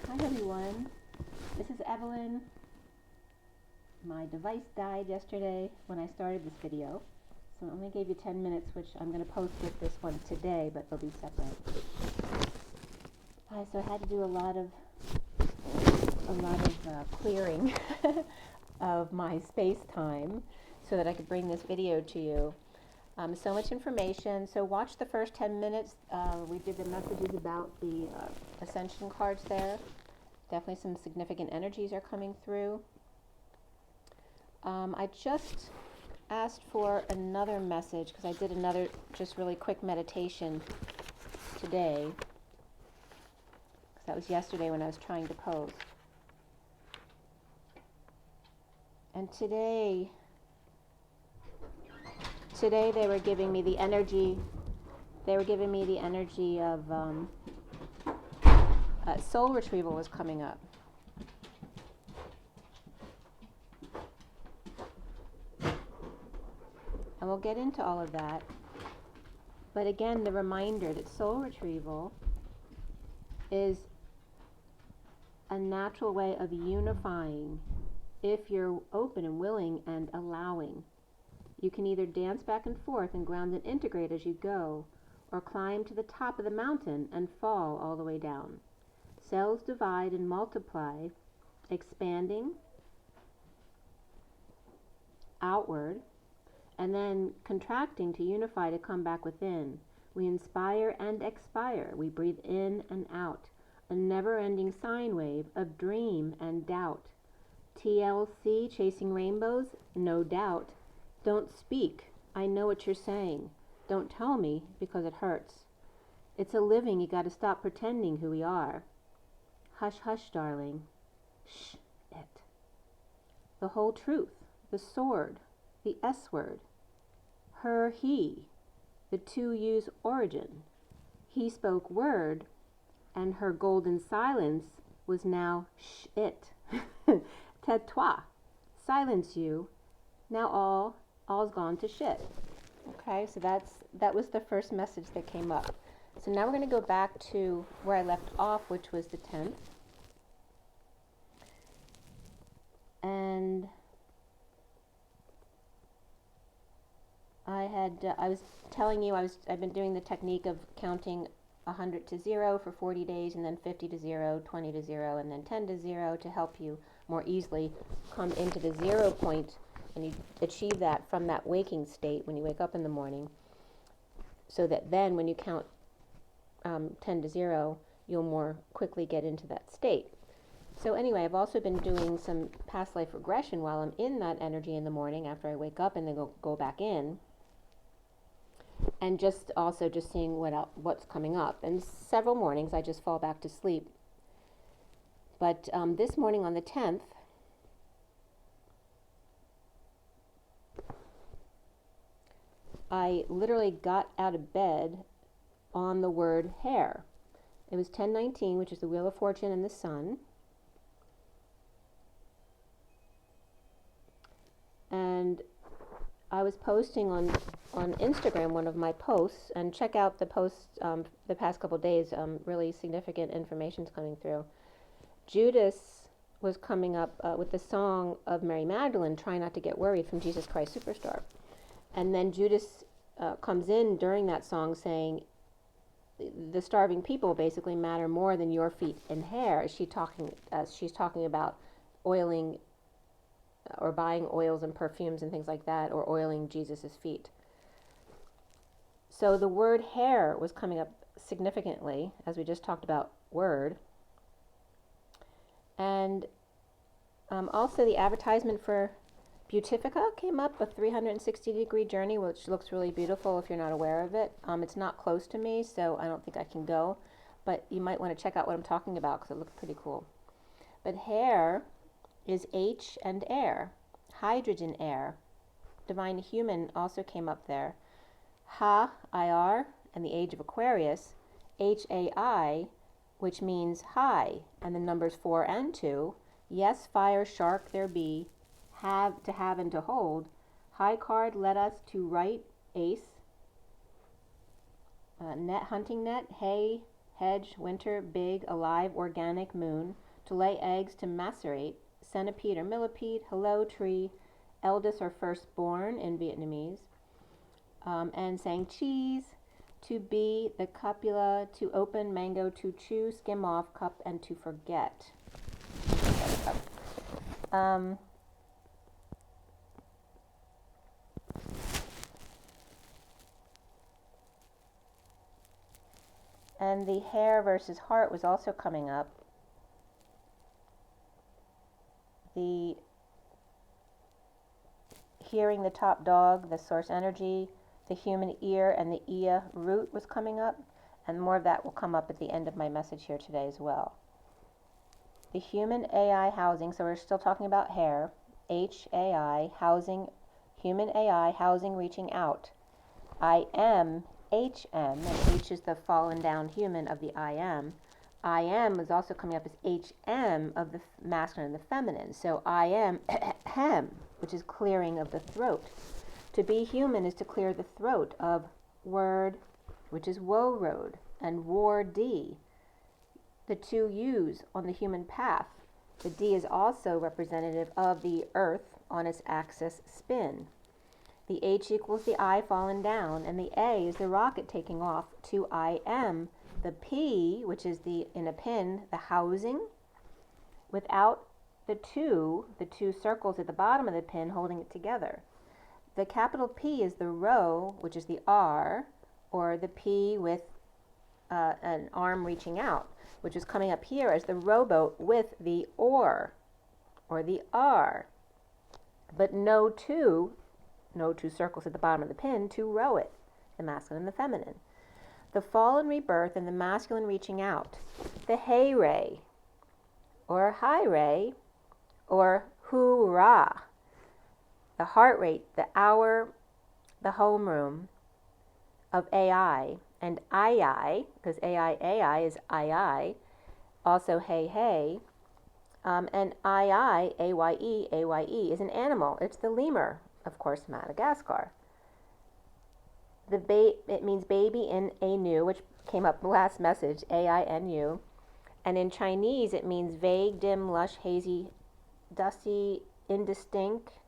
Hi everyone, this is Evelyn. My device died yesterday when I started this video, so I only gave you 10 minutes, which I'm going to post with this one today, but they'll be separate. So I had to do a lot of clearing of my space-time so that I could bring this video to you. So much information, so watch the first 10 minutes. We did the messages about the Ascension cards there. Definitely some significant energies are coming through. I just asked for another message because I did another just really quick meditation today. That was yesterday when I was trying to post. And today they were giving me the energy. They were giving me the energy of soul retrieval was coming up. And we'll get into all of that. But again, the reminder that soul retrieval is a natural way of unifying if you're open and willing and allowing. You can either dance back and forth and ground and integrate as you go, or climb to the top of the mountain and fall all the way down. Cells divide and multiply, expanding outward, and then contracting to unify to come back within. We inspire and expire. We breathe in and out. A never-ending sine wave of dream and doubt. TLC, chasing rainbows? No doubt. Don't speak. I know what you're saying. Don't tell me because it hurts. It's a living. You got to stop pretending who we are. Hush, hush, darling. Shh, it. The whole truth. The sword. The S word. Her, he. The two use origin. He spoke word, and her golden silence was now shh, it. Tais-toi. Silence you. Now all's gone to shit. Okay, so that was the first message that came up. So now we're going to go back to where I left off, which was the 10th. And I was telling you I've been doing the technique of counting 100 to 0 for 40 days, and then 50 to 0, 20 to 0, and then 10 to 0 to help you more easily come into the 0 point, and you achieve that from that waking state when you wake up in the morning, so that then when you count 10 to 0, you'll more quickly get into that state. So anyway, I've also been doing some past life regression while I'm in that energy in the morning after I wake up, and then go back in. And just seeing what's coming up. And several mornings I just fall back to sleep. But this morning on the 10th, I literally got out of bed on the word hair. It was 10:19, which is the Wheel of Fortune and the Sun. And I was posting on Instagram one of my posts, and check out the posts the past couple days. Really significant information's coming through. Judas was coming up with the song of Mary Magdalene, Try Not to Get Worried, from Jesus Christ Superstar. And then Judas comes in during that song saying, the starving people basically matter more than your feet and hair. She's talking about oiling or buying oils and perfumes and things like that, or oiling Jesus's feet. So the word hair was coming up significantly, as we just talked about word. And also the advertisement for Beautifica came up, a 360-degree journey, which looks really beautiful if you're not aware of it. It's not close to me, so I don't think I can go, but you might want to check out what I'm talking about because it looks pretty cool. But hair is H and air, hydrogen air. Divine Human also came up there. Ha, IR, and the age of Aquarius, HAI, which means high, and the numbers 4 and 2. Yes, fire, shark, there be. Have and to hold. High card led us to right, ace. Net, hunting net, hay, hedge, winter, big, alive, organic, moon, to lay eggs, to macerate, centipede or millipede, hello, tree, eldest or firstborn in Vietnamese, and saying cheese, to be, the copula, to open, mango, to chew, skim off, cup, and to forget. And the hare versus heart was also coming up. The hearing the top dog, the source energy, the human ear, and the Ia root was coming up, and more of that will come up at the end of my message here today as well. The human AI housing, so we're still talking about hare, HAI, housing, human AI housing reaching out. I am HM, and H is the fallen down human of the I am is also coming up as HM of the masculine and the feminine. So I am hem, which is clearing of the throat. To be human is to clear the throat of word, which is woe road, and war D, the two U's on the human path. The D is also representative of the earth on its axis spin. The H equals the I fallen down, and the A is the rocket taking off to I am. The P, which is the, in a pin, the housing, without the two circles at the bottom of the pin holding it together. The capital P is the row, which is the R, or the P with an arm reaching out, which is coming up here as the rowboat with the or the R. But no two circles at the bottom of the pin to row it, the masculine and the feminine. The fallen rebirth and the masculine reaching out. The hey ray, or hi ray, or hoorah. The heart rate, the hour, the homeroom of AI, and I, because AI is I, also hey, and AYE is an animal. It's the lemur, of course, Madagascar. It means baby in Anu, which came up in the last message, AINU. And in Chinese, it means vague, dim, lush, hazy, dusty, indistinct,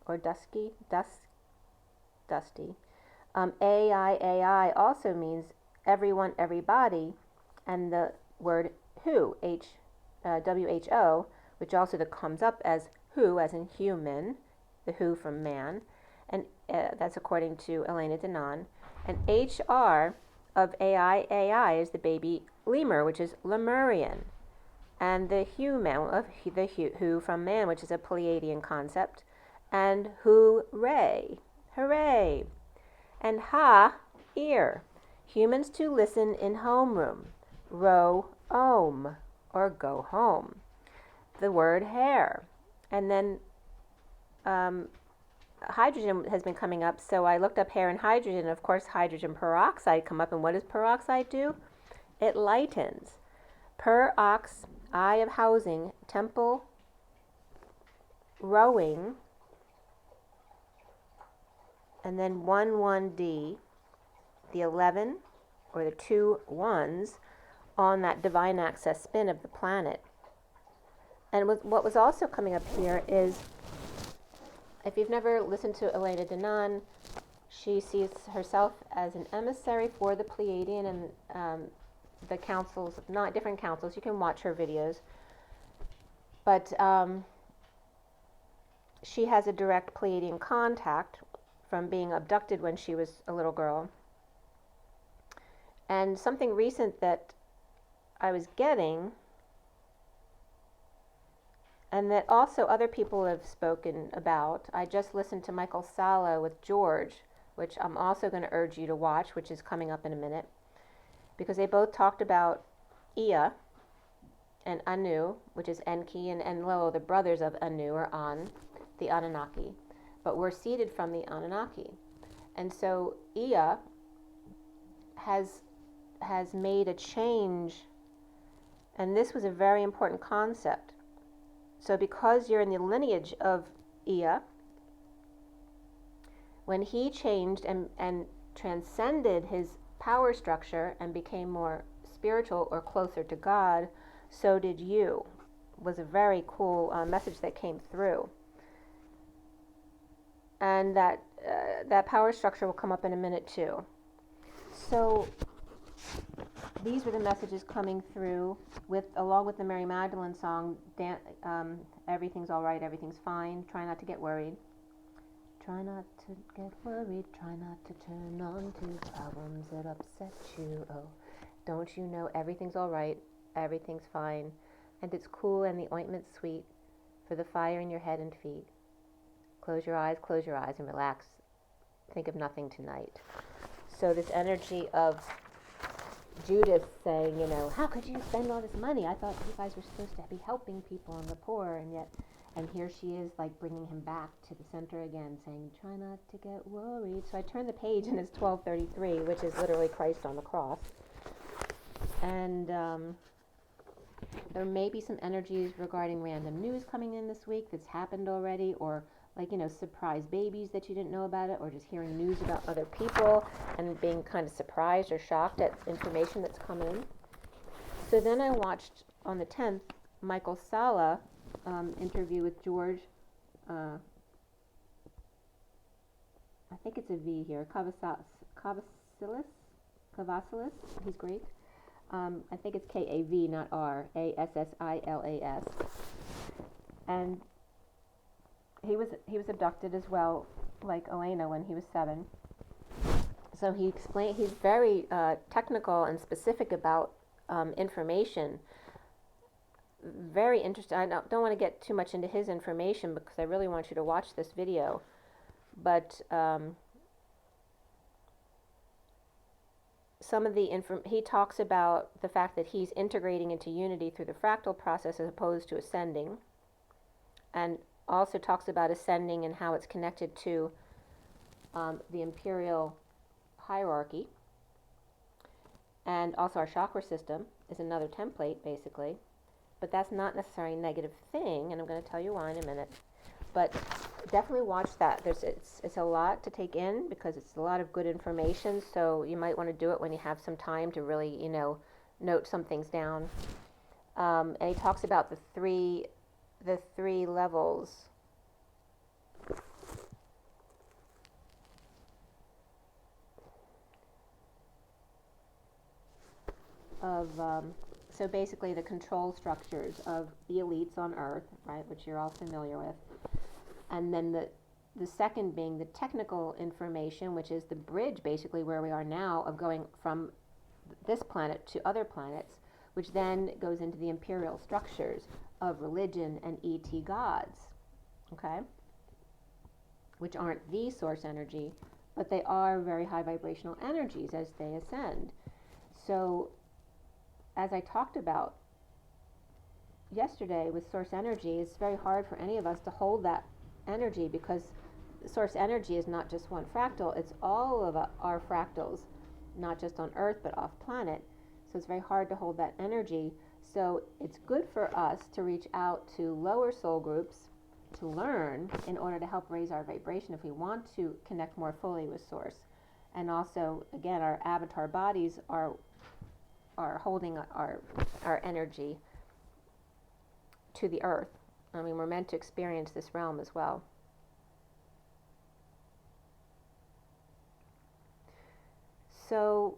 or dusty. AI also means everyone, everybody, and the word who, WHO, which also comes up as who, as in human, the who from man, and that's according to Elena Denon. And HR of AI is the baby lemur, which is Lemurian, and the human of the who from man, which is a Pleiadian concept, and hooray, hooray, and ha, ear, humans to listen in homeroom, row, om, or go home. The word hair, and then hydrogen has been coming up, so I looked up hair and hydrogen. Of course, hydrogen peroxide come up, and what does peroxide do? It lightens. Per-ox, eye of housing, temple, rowing, and then 1-1-D, the 11, or the 2 ones, on that divine access spin of the planet. And what was also coming up here is, if you've never listened to Elena Denon, she sees herself as an emissary for the Pleiadian and the councils, not different councils. You can watch her videos. But she has a direct Pleiadian contact from being abducted when she was a little girl. And something recent that I was getting, and that also other people have spoken about. I just listened to Michael Sala with George, which I'm also going to urge you to watch, which is coming up in a minute, because they both talked about Ea and Anu, which is Enki and Enlil, the brothers of Anu, or An, the Anunnaki, but we're seeded from the Anunnaki. And so Ea has made a change, and this was a very important concept. So because you're in the lineage of Ea, when he changed and transcended his power structure and became more spiritual or closer to God, so did you. Was a very cool message that came through. And that power structure will come up in a minute too. So these were the messages coming through along with the Mary Magdalene song, everything's all right, everything's fine, try not to get worried. Try not to get worried, try not to turn on to problems that upset you. Oh, don't you know everything's all right, everything's fine, and it's cool and the ointment's sweet for the fire in your head and feet. Close your eyes and relax. Think of nothing tonight. So this energy of Judas saying, how could you spend all this money? I thought you guys were supposed to be helping people and the poor, and here she is, like, bringing him back to the center again, saying, try not to get worried. So I turned the page, and it's 1233, which is literally Christ on the cross. And there may be some energies regarding random news coming in this week that's happened already, or surprise babies that you didn't know about it, or just hearing news about other people and being kind of surprised or shocked at information that's come in. So then I watched on the 10th Michael Sala interview with George, I think it's a V here, Kavasilis, he's Greek. I think it's K-A-V, not R, A-S-S-I-L-A-S. And he was abducted as well, like Elena when he was 7. So he's very technical and specific about information. Very interesting. I don't want to get too much into his information because I really want you to watch this video. But some of he talks about the fact that he's integrating into unity through the fractal process as opposed to ascending, and also talks about ascending and how it's connected to the imperial hierarchy. And also our chakra system is another template, basically. But that's not necessarily a negative thing, and I'm going to tell you why in a minute. But definitely watch that. It's a lot to take in because it's a lot of good information, so you might want to do it when you have some time to really, note some things down. And he talks about the three levels of so basically the control structures of the elites on Earth, right, which you're all familiar with, and then the second being the technical information, which is the bridge basically where we are now of going from this planet to other planets, which then goes into the imperial structures of religion and ET gods, okay, which aren't the source energy, but they are very high vibrational energies as they ascend. So as I talked about yesterday with source energy, it's very hard for any of us to hold that energy because source energy is not just one fractal, it's all of our fractals, not just on Earth but off planet. So it's very hard to hold that energy. So it's good for us to reach out to lower soul groups to learn in order to help raise our vibration if we want to connect more fully with source. And also, again, our avatar bodies are holding our energy to the earth. I mean, we're meant to experience this realm as well. So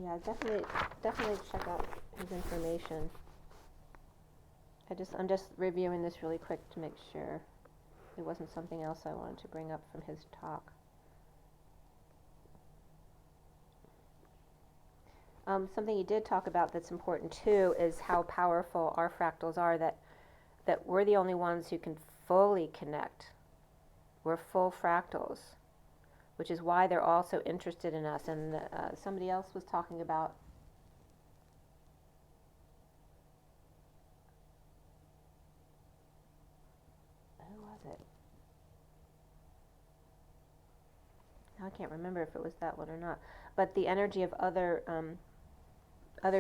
yeah, definitely check out his information. I'm just reviewing this really quick to make sure there wasn't something else I wanted to bring up from his talk. Something he did talk about that's important too is how powerful our fractals are, that we're the only ones who can fully connect. We're full fractals, which is why they're all so interested in us. And somebody else was talking about who was it? I can't remember if it was that one or not. But the energy of other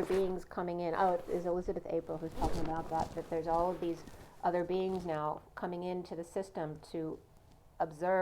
beings coming in. Oh, it is Elizabeth April who's talking about that there's all of these other beings now coming into the system to observe